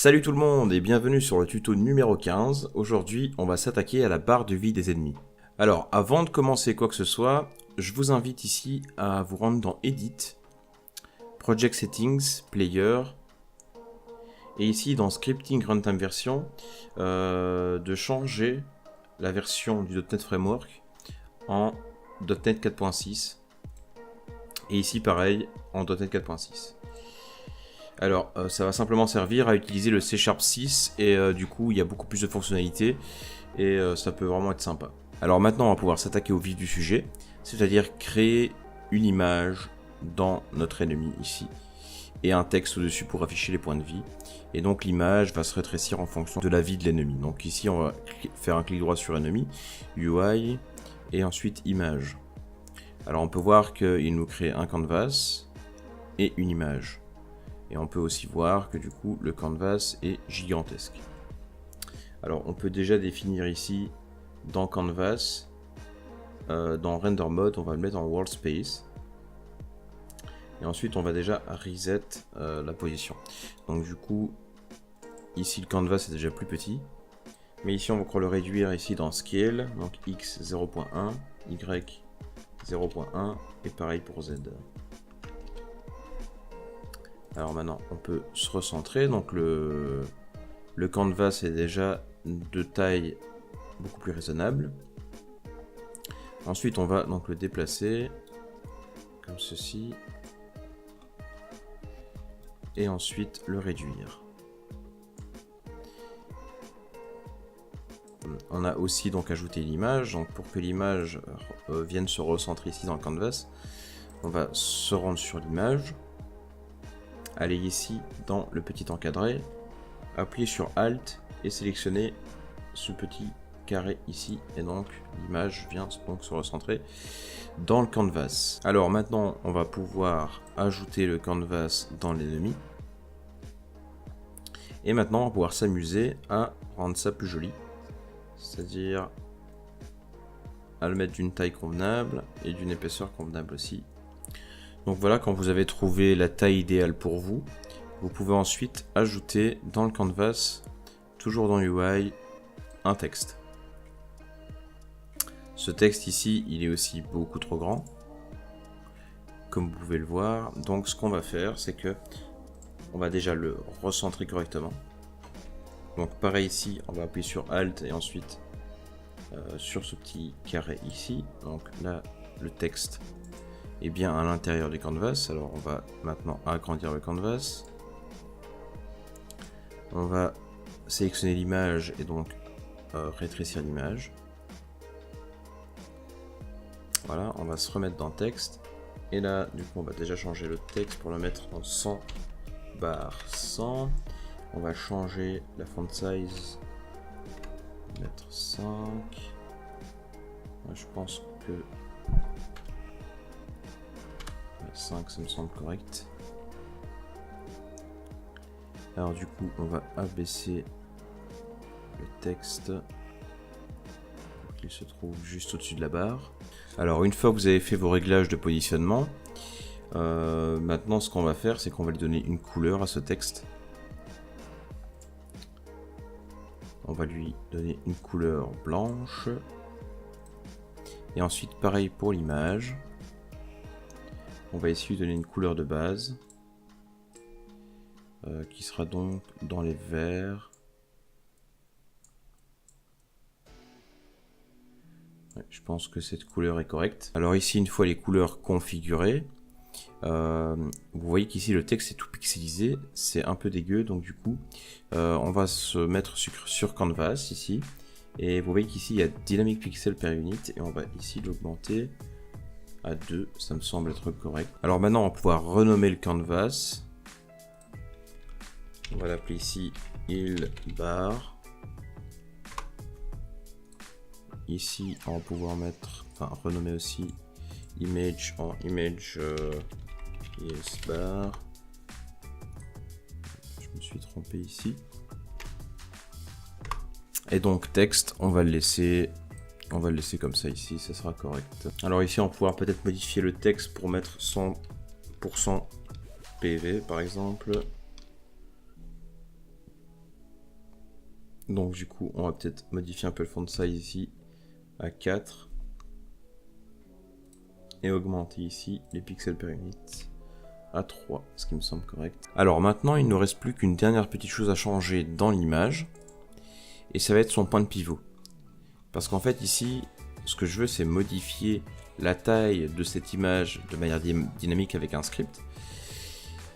Salut tout le monde et bienvenue sur le tuto numéro 15. Aujourd'hui, on va s'attaquer à la barre de vie des ennemis. Alors, avant de commencer quoi que ce soit, je vous invite ici à vous rendre dans Edit, Project Settings, Player, et ici dans Scripting Runtime Version, de changer la version du .NET Framework en .NET 4.6. Et ici pareil, en .NET 4.6. Alors, ça va simplement servir à utiliser le C# 6 et du coup, il y a beaucoup plus de fonctionnalités et ça peut vraiment être sympa. Alors maintenant, on va pouvoir s'attaquer au vif du sujet, c'est-à-dire créer une image dans notre ennemi ici et un texte au-dessus pour afficher les points de vie. Et donc l'image va se rétrécir en fonction de la vie de l'ennemi. Donc ici, on va faire un clic droit sur ennemi, UI et ensuite image. Alors on peut voir qu'il nous crée un canvas et une image. Et on peut aussi voir que du coup le canvas est gigantesque. Alors on peut déjà définir ici dans canvas, dans render mode, on va le mettre en world space. Et ensuite on va déjà reset la position. Donc du coup ici le canvas est déjà plus petit. Mais ici on va encore le réduire ici dans scale, donc x 0.1, y 0.1 et pareil pour z. Alors maintenant, on peut se recentrer. Donc le canvas est déjà de taille beaucoup plus raisonnable. Ensuite, on va donc le déplacer comme ceci. Et ensuite, le réduire. On a aussi donc ajouté l'image. Donc pour que l'image vienne se recentrer ici dans le canvas, on va se rendre sur l'image. Aller ici dans le petit encadré, appuyer sur Alt et sélectionner ce petit carré ici et donc l'image vient donc se recentrer dans le canvas. Alors maintenant on va pouvoir ajouter le canvas dans l'ennemi et maintenant on va pouvoir s'amuser à rendre ça plus joli, c'est-à-dire à le mettre d'une taille convenable et d'une épaisseur convenable aussi. Donc voilà, quand vous avez trouvé la taille idéale pour vous, vous pouvez ensuite ajouter dans le canvas, toujours dans UI, un texte. Ce texte ici, il est aussi beaucoup trop grand, comme vous pouvez le voir. Donc ce qu'on va faire, c'est que on va déjà le recentrer correctement. Donc pareil ici, on va appuyer sur Alt et ensuite sur ce petit carré ici. Donc là, le texte et bien à l'intérieur du canvas. Alors on va maintenant agrandir le canvas. On va sélectionner l'image et donc rétrécir l'image. Voilà, on va se remettre dans texte. Et là, du coup, on va déjà changer le texte pour le mettre en 100 bar 100. On va changer la font size. Mettre 5. Moi, je pense que 5, ça me semble correct. Alors du coup, on va abaisser le texte pour qu'il se trouve juste au-dessus de la barre. Alors une fois que vous avez fait vos réglages de positionnement, maintenant ce qu'on va faire, c'est qu'on va lui donner une couleur à ce texte. On va lui donner une couleur blanche. Et ensuite, pareil pour l'image. On va essayer de donner une couleur de base qui sera donc dans les verts. Ouais, je pense que cette couleur est correcte. Alors ici, une fois les couleurs configurées, vous voyez qu'ici le texte est tout pixelisé, c'est un peu dégueu, donc du coup, on va se mettre sur Canvas ici. Et vous voyez qu'ici il y a Dynamic Pixel per Unit et on va ici l'augmenter à 2, ça me semble être correct. Alors maintenant on va pouvoir renommer le canvas. On va l'appeler ici il bar. Ici on va pouvoir mettre, enfin renommer aussi image en image yes bar. Je me suis trompé ici. Et donc texte, on va le laisser comme ça ici, ça sera correct. Alors ici on va pouvoir peut-être modifier le texte pour mettre 100% PV par exemple. Donc du coup, on va peut-être modifier un peu le font size ici à 4 et augmenter ici les pixels per unit à 3, ce qui me semble correct. Alors maintenant, il ne nous reste plus qu'une dernière petite chose à changer dans l'image, et ça va être son point de pivot. Parce qu'en fait ici, ce que je veux, c'est modifier la taille de cette image de manière dynamique avec un script.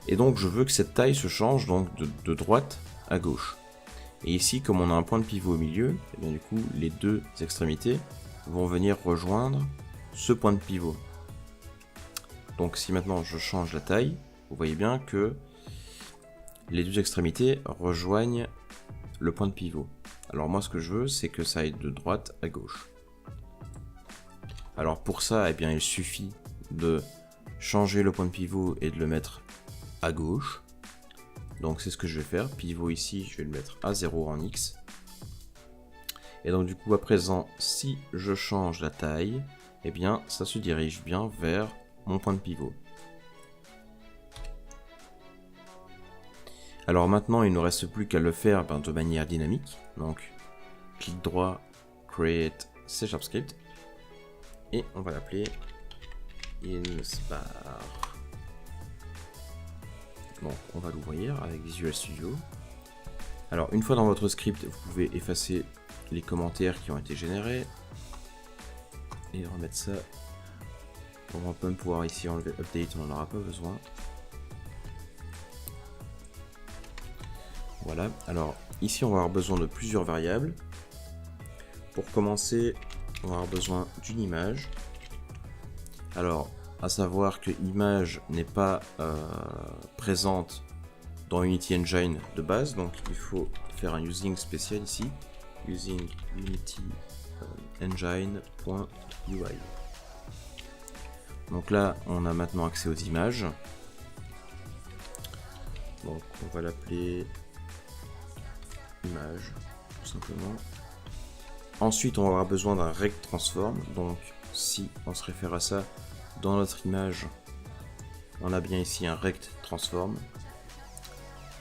Et donc je veux que cette taille se change donc de droite à gauche. Et ici, comme on a un point de pivot au milieu, et bien du coup, les deux extrémités vont venir rejoindre ce point de pivot. Donc si maintenant je change la taille, vous voyez bien que les deux extrémités rejoignent le point de pivot. Alors moi, ce que je veux, c'est que ça aille de droite à gauche. Alors pour ça, eh bien, il suffit de changer le point de pivot et de le mettre à gauche. Donc c'est ce que je vais faire. Pivot ici, je vais le mettre à 0 en X. Et donc du coup, à présent, si je change la taille, eh bien, ça se dirige bien vers mon point de pivot. Alors maintenant, il ne nous reste plus qu'à le faire de manière dynamique. Donc, clic droit, Create C# Script. Et on va l'appeler InSpar. Donc, on va l'ouvrir avec Visual Studio. Alors, une fois dans votre script, vous pouvez effacer les commentaires qui ont été générés. Et remettre ça. On va pas pouvoir ici enlever Update, on n'en aura pas besoin. Voilà, alors ici on va avoir besoin de plusieurs variables. Pour commencer, on va avoir besoin d'une image. Alors, à savoir que image n'est pas présente dans Unity Engine de base, donc il faut faire un using spécial ici, using Unity Engine.ui. Donc là, on a maintenant accès aux images. Donc on va l'appeler image, tout simplement. Ensuite, on va avoir besoin d'un rect transform. Donc, si on se réfère à ça, dans notre image, on a bien ici un rect transform.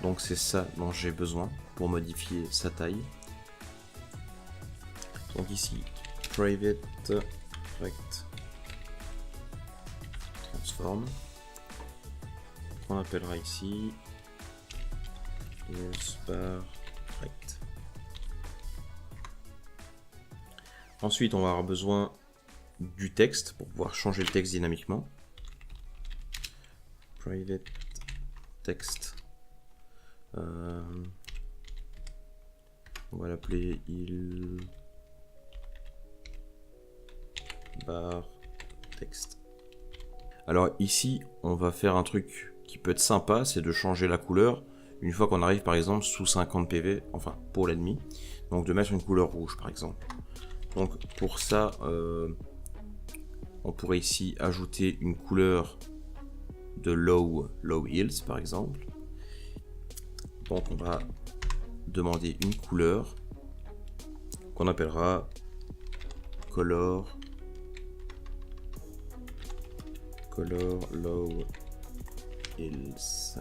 Donc, c'est ça dont j'ai besoin pour modifier sa taille. Donc ici, private rect transform. On appellera ici InSpar rect. Ensuite, on va avoir besoin du texte pour pouvoir changer le texte dynamiquement. Private text. On va l'appeler ilbar text. Alors ici, on va faire un truc qui peut être sympa, c'est de changer la couleur une fois qu'on arrive par exemple sous 50 PV, enfin pour l'ennemi. Donc de mettre une couleur rouge par exemple. Donc pour ça, on pourrait ici ajouter une couleur de low hills par exemple. Donc on va demander une couleur qu'on appellera color low hills.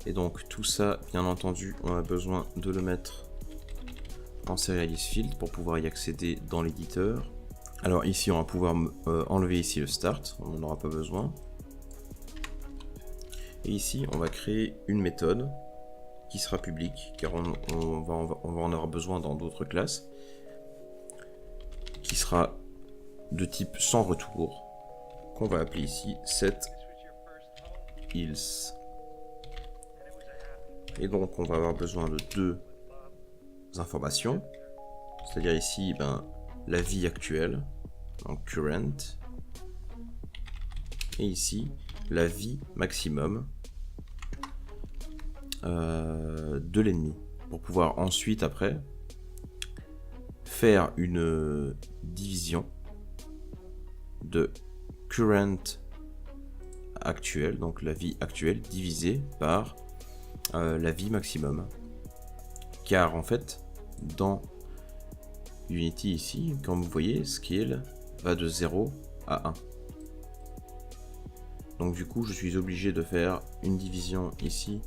Et donc tout ça, bien entendu, on a besoin de le mettre en Serialize Field pour pouvoir y accéder dans l'éditeur. Alors ici, on va pouvoir enlever ici le start, on n'en aura pas besoin. Et ici, on va créer une méthode qui sera publique, car on va en avoir besoin dans d'autres classes, qui sera de type sans retour, qu'on va appeler ici setHills. Et donc on va avoir besoin de deux informations, c'est-à-dire ici la vie actuelle, donc current, et ici la vie maximum de l'ennemi, pour pouvoir ensuite après faire une division de current actuelle, donc la vie actuelle divisée par la vie maximum, car en fait dans Unity ici, comme vous voyez, scale va de 0 à 1. Donc du coup je suis obligé de faire une division ici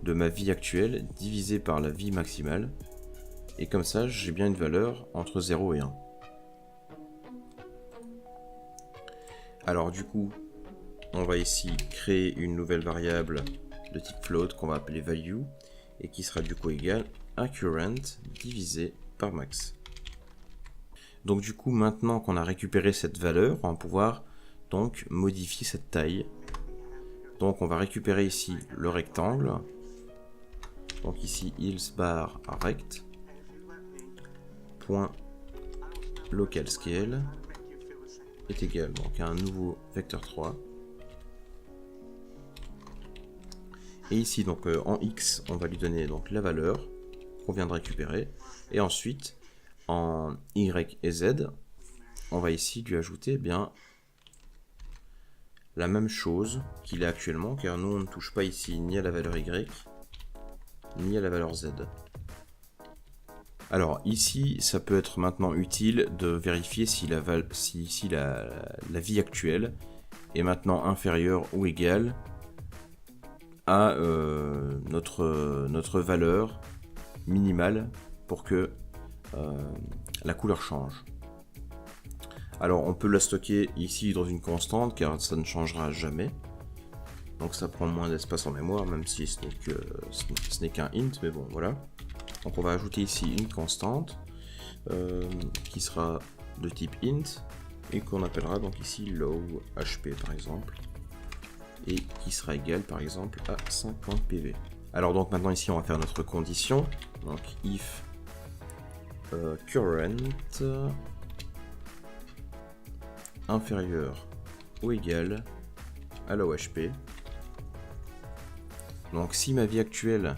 de ma vie actuelle divisé par la vie maximale. Et comme ça, j'ai bien une valeur entre 0 et 1. Alors du coup, on va ici créer une nouvelle variable de type float qu'on va appeler value et qui sera du coup égal à current divisé par max. Donc du coup, maintenant qu'on a récupéré cette valeur, on va pouvoir donc modifier cette taille. Donc on va récupérer ici le rectangle. Donc ici ilsbar rect point local scale est égal donc à un nouveau vecteur 3. Et ici donc en x on va lui donner donc la valeur qu'on vient de récupérer, et ensuite en y et z on va ici lui ajouter bien la même chose qu'il est actuellement, car nous on ne touche pas ici ni à la valeur y ni à la valeur z. Alors ici ça peut être maintenant utile de vérifier si la vie actuelle est maintenant inférieure ou égale à notre valeur minimale pour que la couleur change. Alors on peut la stocker ici dans une constante car ça ne changera jamais. Donc ça prend moins d'espace en mémoire, même si ce n'est qu'un int, mais bon voilà. Donc on va ajouter ici une constante qui sera de type int et qu'on appellera donc ici low hp par exemple, et qui sera égal par exemple à 50 PV. Alors donc maintenant ici on va faire notre condition, donc if current inférieur ou égal à low HP. Donc si ma vie actuelle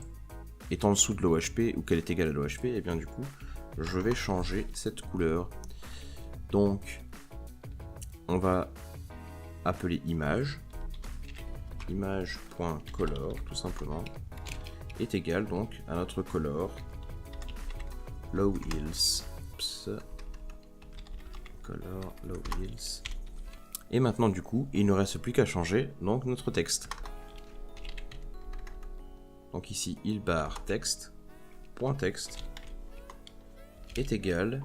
est en dessous de low HP ou qu'elle est égale à low HP, et bien du coup je vais changer cette couleur. Donc on va appeler image.color tout simplement est égal donc à notre color low hills. Color low hills. Et maintenant du coup il ne reste plus qu'à changer donc notre texte. Donc ici ilbar text point text est égal,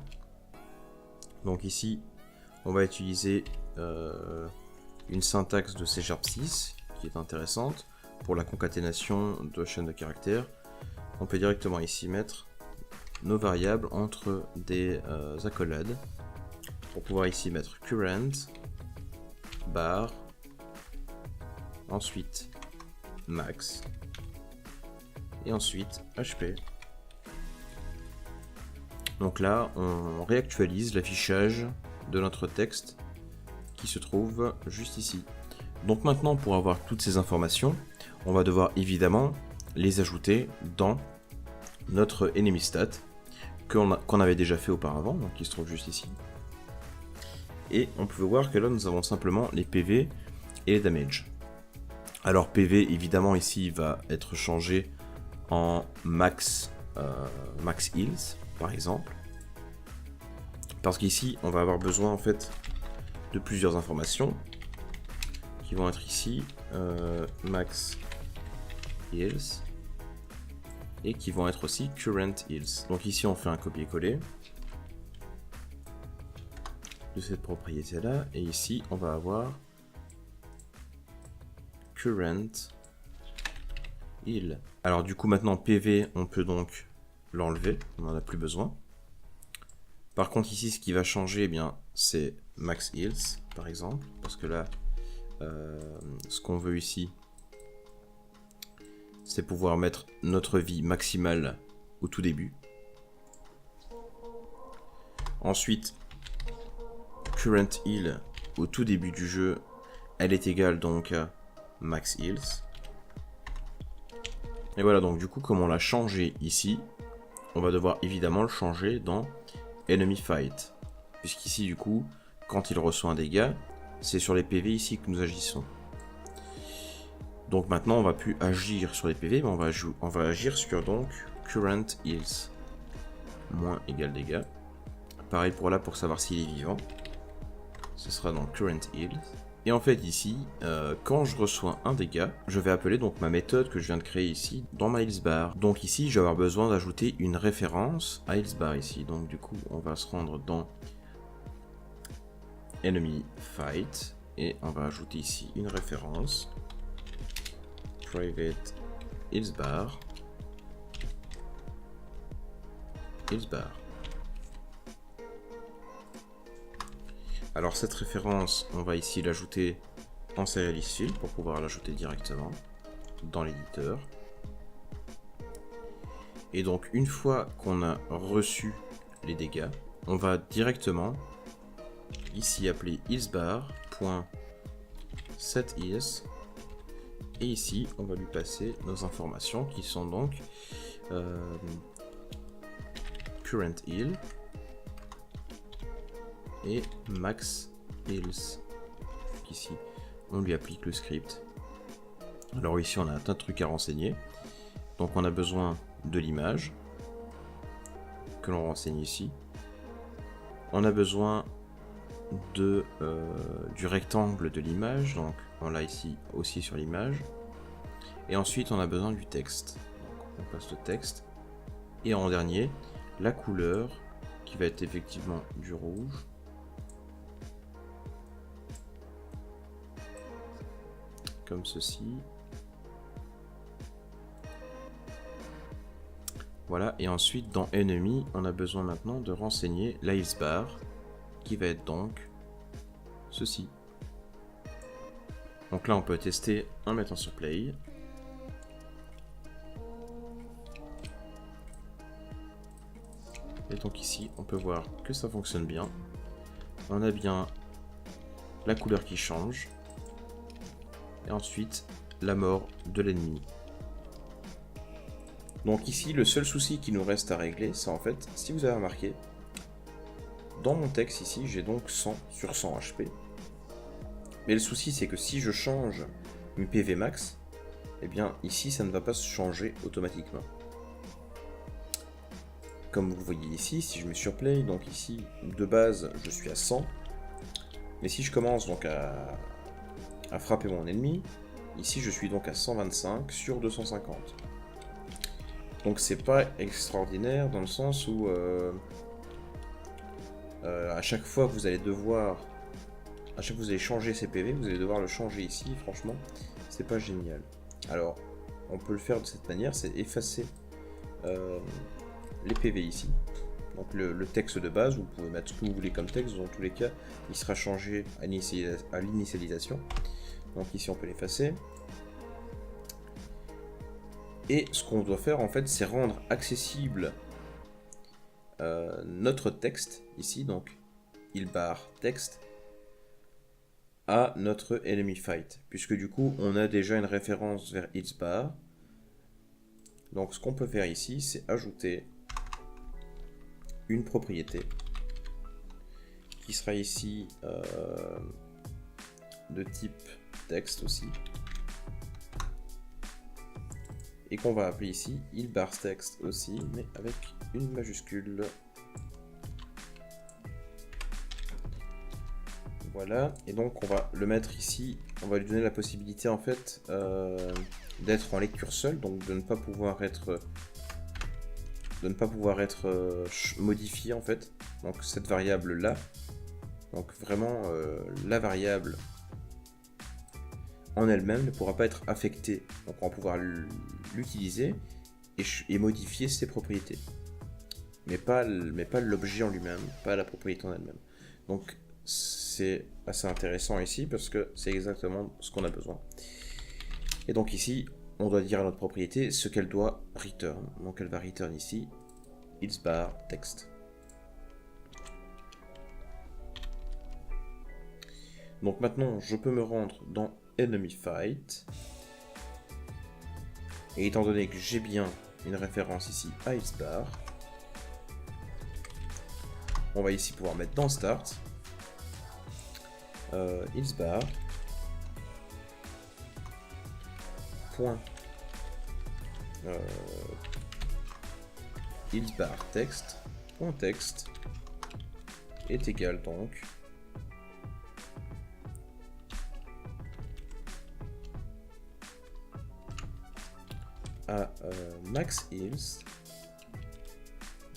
donc ici on va utiliser une syntaxe de C# 6 qui est intéressante pour la concaténation de chaînes de caractères. On peut directement ici mettre nos variables entre des accolades pour pouvoir ici mettre current bar, ensuite max et ensuite HP. Donc là on réactualise l'affichage de notre texte qui se trouve juste ici. Donc maintenant, pour avoir toutes ces informations, on va devoir évidemment les ajouter dans notre enemy stat qu'on avait déjà fait auparavant, donc qui se trouve juste ici. Et on peut voir que là nous avons simplement les PV et les damage. Alors PV évidemment ici va être changé en max heals par exemple, parce qu'ici on va avoir besoin en fait de plusieurs informations qui vont être ici max heals et qui vont être aussi current heals. Donc ici on fait un copier-coller de cette propriété là, et ici on va avoir current heal. Alors du coup maintenant PV on peut donc l'enlever, on n'en a plus besoin. Par contre ici ce qui va changer, eh bien c'est max heals par exemple, parce que là ce qu'on veut ici c'est pouvoir mettre notre vie maximale au tout début. Ensuite current heal au tout début du jeu, elle est égale donc à max heals. Et voilà, donc du coup comme on l'a changé ici, on va devoir évidemment le changer dans enemy fight, puisqu'ici du coup quand il reçoit un dégât, c'est sur les PV ici que nous agissons. Donc maintenant on va plus agir sur les PV, mais on va agir sur donc current heals moins égal dégâts. Pareil pour là, pour savoir s'il est vivant, ce sera donc current heals Et en fait ici, quand je reçois un dégât, je vais appeler donc ma méthode que je viens de créer ici dans ma healthbar. Donc ici, je vais avoir besoin d'ajouter une référence à healthbar ici. Donc du coup, on va se rendre dans Enemy Fight et on va ajouter ici une référence Private healthbar. Alors cette référence, on va ici l'ajouter en serial field pour pouvoir l'ajouter directement dans l'éditeur. Et donc une fois qu'on a reçu les dégâts, on va directement ici appeler healthbar.setHeals et ici on va lui passer nos informations qui sont donc current heal et max heals. Ici on lui applique le script. Alors ici on a un tas de trucs à renseigner, donc on a besoin de l'image que l'on renseigne ici, on a besoin de du rectangle de l'image, donc on l'a ici aussi sur l'image, et ensuite on a besoin du texte, donc on passe le texte, et en dernier la couleur qui va être effectivement du rouge, comme ceci. Voilà, et ensuite dans Enemy, on a besoin maintenant de renseigner la healthbar, qui va être donc ceci. Donc là, on peut tester en mettant sur Play. Et donc ici, on peut voir que ça fonctionne bien. On a bien la couleur qui change. Et ensuite, la mort de l'ennemi. Donc ici, le seul souci qui nous reste à régler, c'est en fait, si vous avez remarqué, dans mon texte ici, j'ai donc 100 sur 100 HP. Mais le souci, c'est que si je change mes PV max, eh bien ici, ça ne va pas se changer automatiquement. Comme vous le voyez ici, si je mets sur Play, donc ici, de base, je suis à 100. Mais si je commence donc à frapper mon ennemi, ici, je suis donc à 125 sur 250. Donc c'est pas extraordinaire dans le sens où à chaque fois que vous allez devoir, à chaque fois que vous allez changer ces PV, vous allez devoir le changer ici. Franchement, c'est pas génial. Alors, on peut le faire de cette manière, c'est effacer les PV ici. Donc le texte de base, vous pouvez mettre ce que vous voulez comme texte. Dans tous les cas, il sera changé à l'initialisation. Donc ici, on peut l'effacer. Et ce qu'on doit faire en fait, c'est rendre accessible notre texte ici, donc healthbar texte, à notre enemy fight, puisque du coup on a déjà une référence vers healthbar. Donc ce qu'on peut faire ici, c'est ajouter une propriété qui sera ici de type texte aussi, et qu'on va appeler ici healthbar text aussi, mais avec une majuscule. Voilà, et donc on va le mettre ici, on va lui donner la possibilité en fait d'être en lecture seule, donc de ne pas pouvoir être modifié en fait. Donc cette variable là, donc vraiment la variable en elle-même ne pourra pas être affectée, donc on va pouvoir l'utiliser et modifier ses propriétés, mais pas l'objet en lui-même, pas la propriété en elle-même. Donc c'est assez intéressant ici parce que c'est exactement ce qu'on a besoin. Et donc ici, on doit dire à notre propriété ce qu'elle doit return. Donc elle va return ici healthbar text. Donc maintenant, je peux me rendre dans Enemy Fight. Et étant donné que j'ai bien une référence ici à healthbar, on va ici pouvoir mettre dans Start healthbar point healthbar text point text est égal donc à max heals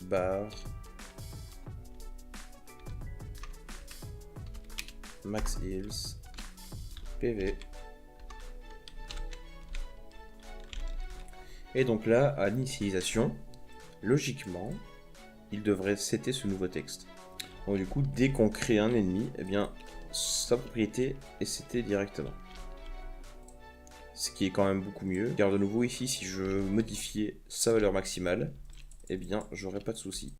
bar max heals PV. Et donc là, à l'initialisation, logiquement, il devrait setter ce nouveau texte. Donc du coup, dès qu'on crée un ennemi, eh bien, sa propriété est setée directement. Ce qui est quand même beaucoup mieux. Car de nouveau ici, si je modifiais sa valeur maximale, eh bien, j'aurais pas de souci.